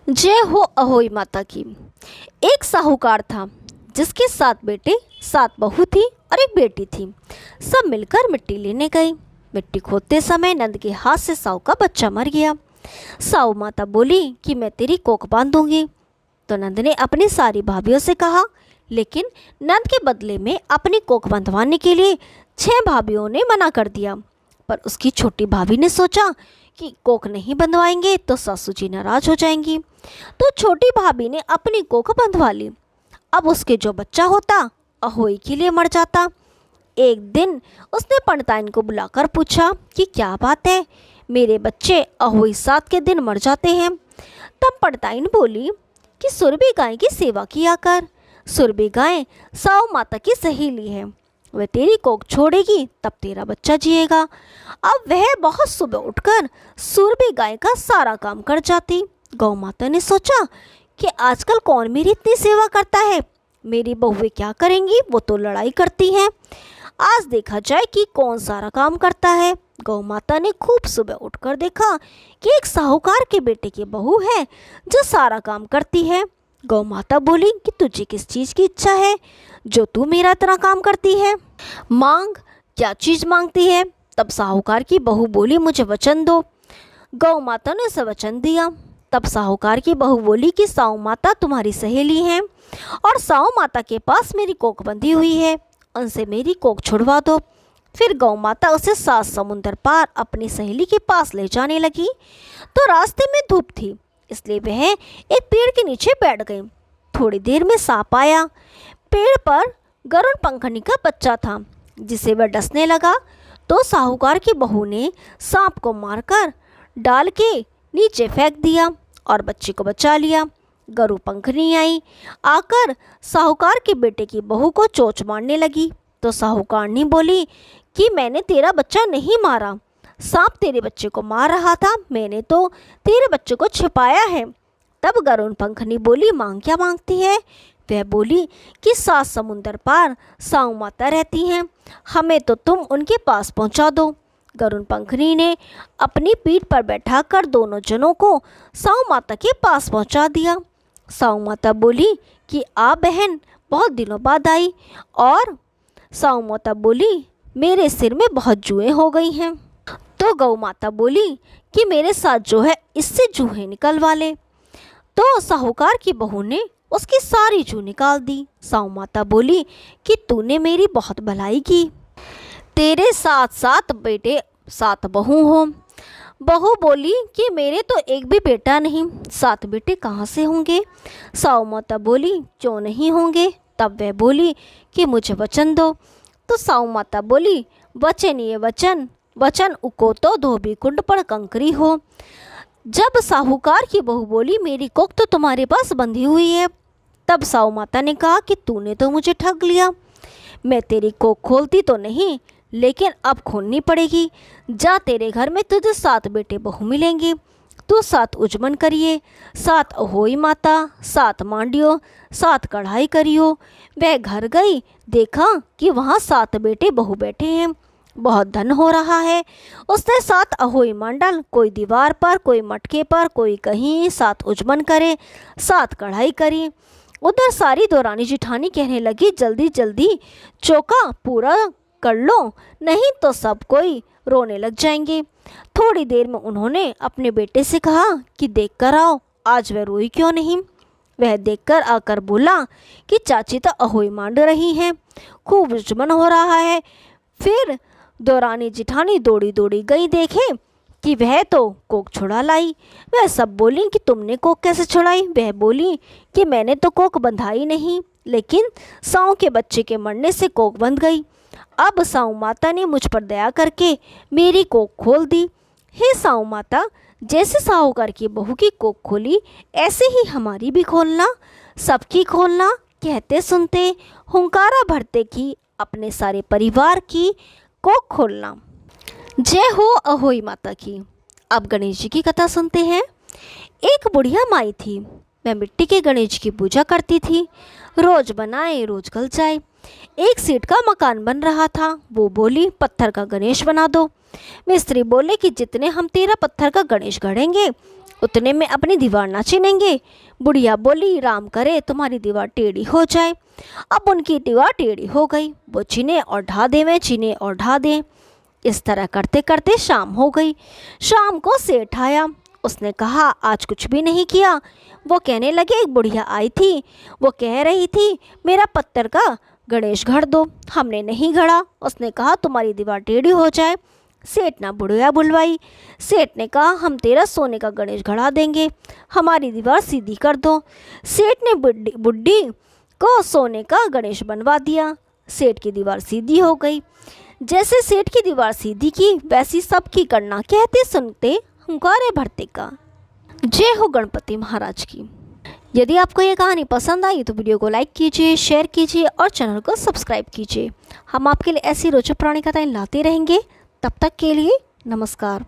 जय हो अहोई माता की। एक साहूकार था जिसके 7 बेटे 7 बहू थी और एक बेटी थी। सब मिलकर मिट्टी लेने गए। मिट्टी खोदते समय नंद के हाथ से साहू का बच्चा मर गया। साहू माता बोली कि मैं तेरी कोख बांध दूंगी। तो नंद ने अपनी सारी भाभियों से कहा, लेकिन नंद के बदले में अपनी कोख बंधवाने के लिए 6 भाभियों ने मना कर दिया। पर उसकी छोटी भाभी ने सोचा कि कोख नहीं बंधवाएंगे तो सासू जी नाराज हो जाएंगी। तो छोटी भाभी ने अपनी कोख बंधवा ली। अब उसके जो बच्चा होता अहोई के लिए मर जाता। एक दिन उसने पंडिताइन को बुलाकर पूछा कि क्या बात है, मेरे बच्चे अहोई 7 के दिन मर जाते हैं। तब पंडिताइन बोली कि सुरभि गाय की सेवा किया कर। सुरभि गाय साहू माता की सहेली है, वह तेरी कोख छोड़ेगी तब तेरा बच्चा जिएगा। अब वह बहुत सुबह उठकर सुरभि गाय का सारा काम कर जाती। गौ माता ने सोचा कि आजकल कौन मेरी इतनी सेवा करता है, मेरी बहुएं क्या करेंगी, वो तो लड़ाई करती हैं। आज देखा जाए कि कौन सारा काम करता है। गौ माता ने खूब सुबह उठकर देखा कि एक साहूकार के बेटे की बहू है जो सारा काम करती है। गौ माता बोली कि तुझे किस चीज़ की इच्छा है जो तू मेरा इतना काम करती है, मांग। क्या चीज़ मांगती है? तब साहूकार की बहू बोली, मुझे वचन दो। गौ माता ने उसे वचन दिया। तब साहूकार की बहू बोली कि साहू माता तुम्हारी सहेली हैं और साहू माता के पास मेरी कोख बंधी हुई है, उनसे मेरी कोख छुड़वा दो। फिर गौ माता उसे 7 समुंदर पार अपनी सहेली के पास ले जाने लगी। तो रास्ते में धूप थी, इसलिए वह एक पेड़ के नीचे बैठ गई। थोड़ी देर में सांप आया। पेड़ पर गरुड़ पंखनी का बच्चा था जिसे वह डसने लगा। तो साहूकार की बहू ने सांप को मारकर डाल के नीचे फेंक दिया और बच्चे को बचा लिया। गरुड़ पंखनी आई, आकर साहूकार के बेटे की बहू को चोंच मारने लगी। तो साहूकारनी बोली कि मैंने तेरा बच्चा नहीं मारा, सांप तेरे बच्चे को मार रहा था, मैंने तो तेरे बच्चे को छिपाया है। तब गरुड़ पंखनी बोली, मांग क्या मांगती है? वह बोली कि 7 समुंदर पार साहू माता रहती हैं, हमें तो तुम उनके पास पहुंचा दो। गरुड़ पंखनी ने अपनी पीठ पर बैठाकर दोनों जनों को साहू माता के पास पहुंचा दिया। साहू माता बोली कि आ बहन, बहुत दिनों बाद आई। और साहू माता बोली, मेरे सिर में बहुत जुएं हो गई हैं। तो गौ माता बोली कि मेरे साथ जो है इससे जूहें निकलवा ले। तो साहूकार की बहू ने उसकी सारी जूं निकाल दी। साहू माता बोली कि तूने मेरी बहुत भलाई की, तेरे 7 बेटे 7 बहू हो। बहू बोली कि मेरे तो एक भी बेटा नहीं, 7 बेटे कहाँ से होंगे? साहू माता बोली, क्यों नहीं होंगे? तब वह बोली कि मुझे वचन दो। तो साहू माता बोली, वचन ये वचन, वचन उको तो धोबी कुंड पर कंकरी हो। जब साहूकार की बहू बोली, मेरी कोख तो तुम्हारे पास बंधी हुई है। तब साहू माता ने कहा कि तूने तो मुझे ठग लिया, मैं तेरी कोख खोलती तो नहीं, लेकिन अब खोलनी पड़ेगी। जा, तेरे घर में तुझे 7 बेटे बहू मिलेंगे, तू 7 उजमन करिए, 7 अहोई माता, 7 मांडियो, 7 कढ़ाई करियो। वह घर गई, देखा कि वहाँ 7 बेटे बहू बैठे हैं, बहुत धन हो रहा है। उसने 7 अहोई मंडल, कोई दीवार पर, कोई मटके पर, कोई कहीं, 7 उजमन करे, 7 कढ़ाई करी। उधर सारी दौरानी जिठानी कहने लगी, जल्दी जल्दी चौका पूरा कर लो, नहीं तो सब कोई रोने लग जाएंगे। थोड़ी देर में उन्होंने अपने बेटे से कहा कि देख कर आओ, आज वह रोई क्यों नहीं? वह देखकर आकर बोला कि चाची तो अहोई मांड रही हैं, खूब उजमन हो रहा है। फिर दौरानी जिठानी दौड़ी दौड़ी गई, देखे कि वह तो कोख छुड़ा लाई। वह सब बोली कि तुमने कोख कैसे छुड़ाई? वह बोली कि मैंने तो कोख बंधाई नहीं, लेकिन साहू के बच्चे के मरने से कोख बंध गई। अब साहू माता ने मुझ पर दया करके मेरी कोख खोल दी। हे साहू माता, जैसे साहूकार की बहू की कोख खोली, ऐसे ही हमारी भी खोलना, सबकी खोलना। कहते सुनते हुंकारा भरते की अपने सारे परिवार की कोख खोलना। जय हो अहोई माता की। अब गणेश जी की कथा सुनते हैं। एक बुढ़िया माई थी, वह मिट्टी के गणेश की पूजा करती थी, रोज बनाए रोज गल जाए। एक सीट का मकान बन रहा था, वो बोली, पत्थर का गणेश बना दो। मिस्त्री बोले कि जितने हम तेरा पत्थर का गणेश गढ़ेंगे उतने में अपनी दीवार ना चिनेंगे। बुढ़िया बोली, राम करे तुम्हारी दीवार टेढ़ी हो जाए। अब उनकी दीवार टेढ़ी हो गई। वो चिने और ढा दे, में चिने और ढा दे। इस तरह करते करते शाम हो गई। शाम को सेठ आया। उसने कहा, आज कुछ भी नहीं किया। वो कहने लगे, एक बुढ़िया आई थी, वो कह रही थी मेरा पत्थर का गणेश घड़ दो। हमने नहीं घड़ा। उसने कहा तुम्हारी दीवार टेढ़ी हो जाए। सेठ ने बुढ़िया बुलवाई। सेठ ने कहा, हम तेरा सोने का गणेश घड़ा देंगे, हमारी दीवार सीधी कर दो। सेठ ने बुढ़ी को सोने का गणेश बनवा दिया। सेठ की दीवार सीधी हो गई। जैसे सेठ की दीवार सीधी की, वैसी सबकी करना कहते सुनते हुंकारे भरते का। जय हो गणपति महाराज की। यदि आपको ये कहानी पसंद आई तो वीडियो को लाइक कीजिए, शेयर कीजिए और चैनल को सब्सक्राइब कीजिए। हम आपके लिए ऐसी रोचक पुरानी कथाएं लाते रहेंगे। तब तक के लिए नमस्कार।